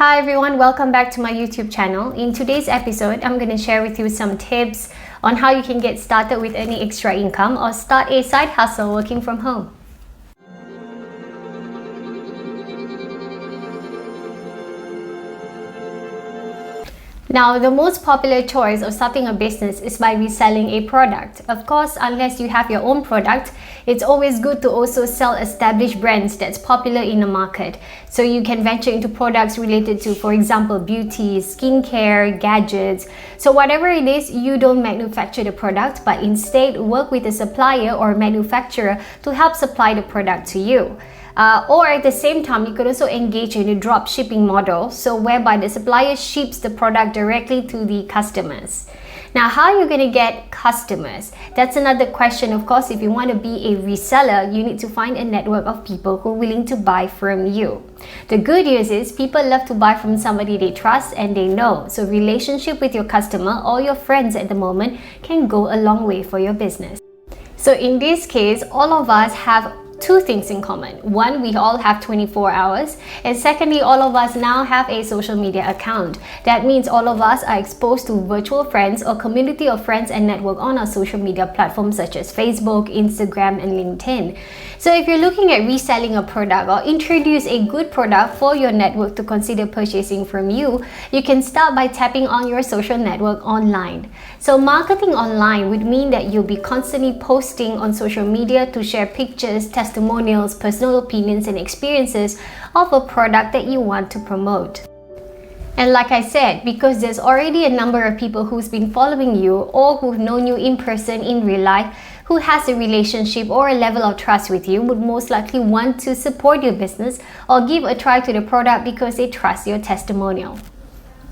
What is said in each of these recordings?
Hi everyone, welcome back to my YouTube channel. In today's episode, I'm going to share with you some tips on how you can get started with earning extra income or start a side hustle working from home. Now, the most popular choice of starting a business is by reselling a product. Of course, unless you have your own product, it's always good to also sell established brands that's popular in the market. So you can venture into products related to, for example, beauty, skincare, gadgets. So whatever it is, you don't manufacture the product, but instead work with a supplier or manufacturer to help supply the product to you. Or at the same time, you could also engage in a drop shipping model, so whereby the supplier ships the product directly to the customers. Now, how are you going to get customers? That's another question. Of course, if you want to be a reseller, you need to find a network of people who are willing to buy from you. The good news is people love to buy from somebody they trust and they know. So relationship with your customer or your friends at the moment can go a long way for your business. So in this case, all of us have two things in common. One, we all have 24 hours, and secondly, all of us now have a social media account. That means all of us are exposed to virtual friends or community of friends and network on our social media platforms such as Facebook, Instagram, and LinkedIn. So if you're looking at reselling a product or introduce a good product for your network to consider purchasing from you, you can start by tapping on your social network online. So marketing online would mean that you'll be constantly posting on social media to share pictures, testimonials, personal opinions, and experiences of a product that you want to promote. And like I said, because there's already a number of people who's been following you or who've known you in person in real life, who has a relationship or a level of trust with you, would most likely want to support your business or give a try to the product because they trust your testimonial.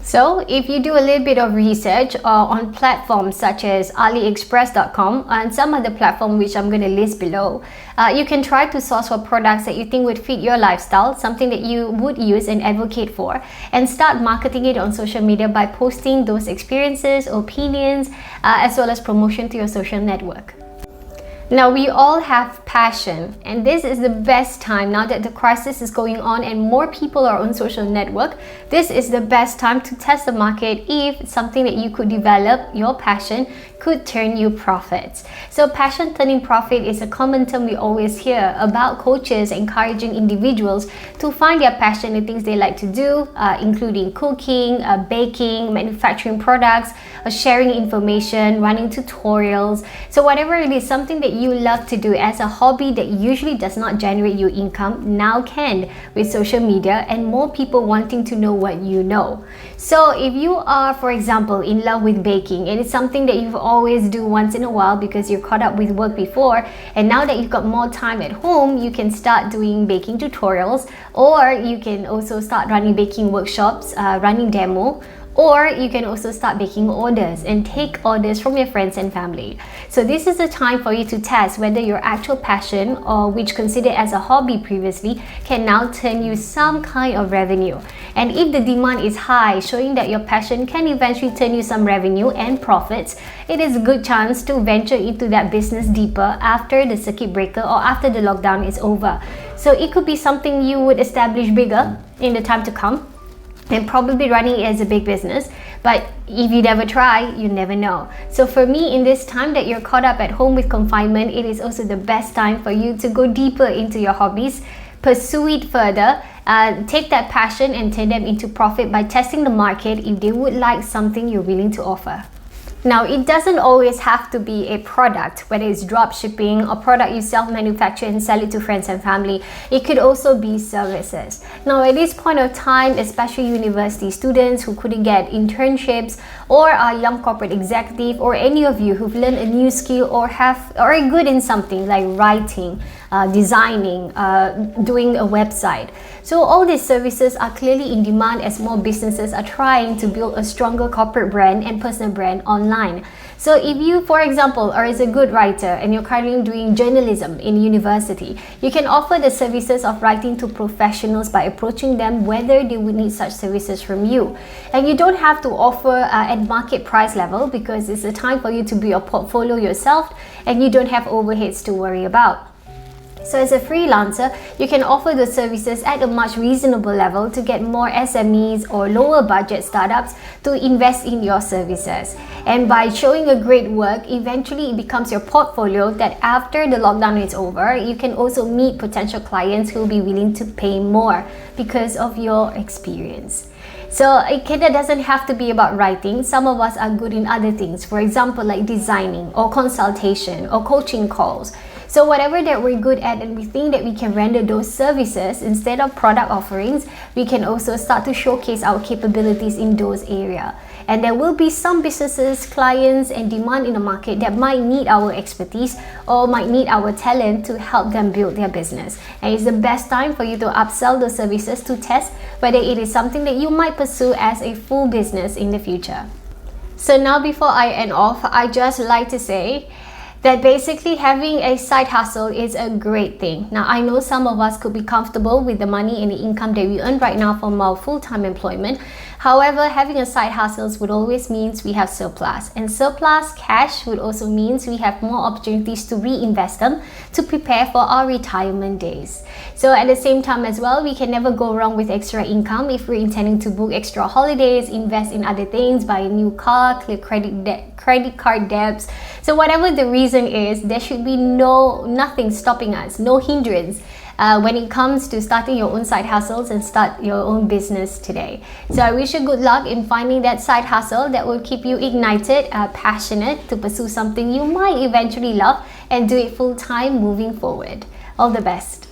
So if you do a little bit of research on platforms such as AliExpress.com and some other platform which I'm going to list below, you can try to source for products that you think would fit your lifestyle, something that you would use and advocate for, and start marketing it on social media by posting those experiences, opinions, as well as promotion to your social network. Now, we all have passion, and this is the best time now that the crisis is going on and more people are on social network. This is the best time to test the market if something that you could develop, your passion, could turn you profits. So passion turning profit is a common term we always hear about coaches encouraging individuals to find their passion in things they like to do, including cooking, baking, manufacturing products, sharing information, running tutorials. So whatever it is, something that you love to do as a hobby that usually does not generate you income now can with social media and more people wanting to know what you know. So if you are, for example, in love with baking and it's something that you've always do once in a while because you're caught up with work before, and now that you've got more time at home, you can start doing baking tutorials, or you can also start running baking workshops, running demo, or you can also start making orders and take orders from your friends and family. So this is the time for you to test whether your actual passion, or which considered as a hobby previously, can now turn you some kind of revenue. And if the demand is high, showing that your passion can eventually turn you some revenue and profits, it is a good chance to venture into that business deeper after the circuit breaker or after the lockdown is over. So it could be something you would establish bigger in the time to come, and probably running it as a big business. But if you never try, you never know. So for me, in this time that you're caught up at home with confinement, it is also the best time for you to go deeper into your hobbies, pursue it further, take that passion and turn them into profit by testing the market if they would like something you're willing to offer. Now, it doesn't always have to be a product, whether it's drop shipping or product you self-manufacture and sell it to friends and family. It could also be services. Now, at this point of time, especially university students who couldn't get internships, or are young corporate executive, or any of you who've learned a new skill or are good in something like writing, designing, doing a website. So all these services are clearly in demand as more businesses are trying to build a stronger corporate brand and personal brand online. So if you, for example, are a good writer and you're currently doing journalism in university, you can offer the services of writing to professionals by approaching them whether they would need such services from you. And you don't have to offer at market price level because it's a time for you to build your portfolio yourself and you don't have overheads to worry about. So as a freelancer, you can offer the services at a much reasonable level to get more SMEs or lower budget startups to invest in your services. And by showing a great work, eventually it becomes your portfolio that after the lockdown is over, you can also meet potential clients who will be willing to pay more because of your experience. So it kind of doesn't have to be about writing. Some of us are good in other things, for example, like designing or consultation or coaching calls. So whatever that we're good at and we think that we can render those services instead of product offerings, we can also start to showcase our capabilities in those areas. And there will be some businesses, clients, and demand in the market that might need our expertise or might need our talent to help them build their business. And it's the best time for you to upsell those services to test whether it is something that you might pursue as a full business in the future. So now before I end off, I just like to say that basically having a side hustle is a great thing. Now, I know some of us could be comfortable with the money and the income that we earn right now from our full-time employment. However, having a side hustles would always means we have surplus, and surplus cash would also means we have more opportunities to reinvest them to prepare for our retirement days. So at the same time as well, we can never go wrong with extra income if we're intending to book extra holidays, invest in other things, buy a new car, clear credit card debts. So whatever the reason is, there should be nothing stopping us, no hindrance when it comes to starting your own side hustles and start your own business today. So I wish you good luck in finding that side hustle that will keep you ignited, passionate to pursue something you might eventually love and do it full time moving forward. All the best.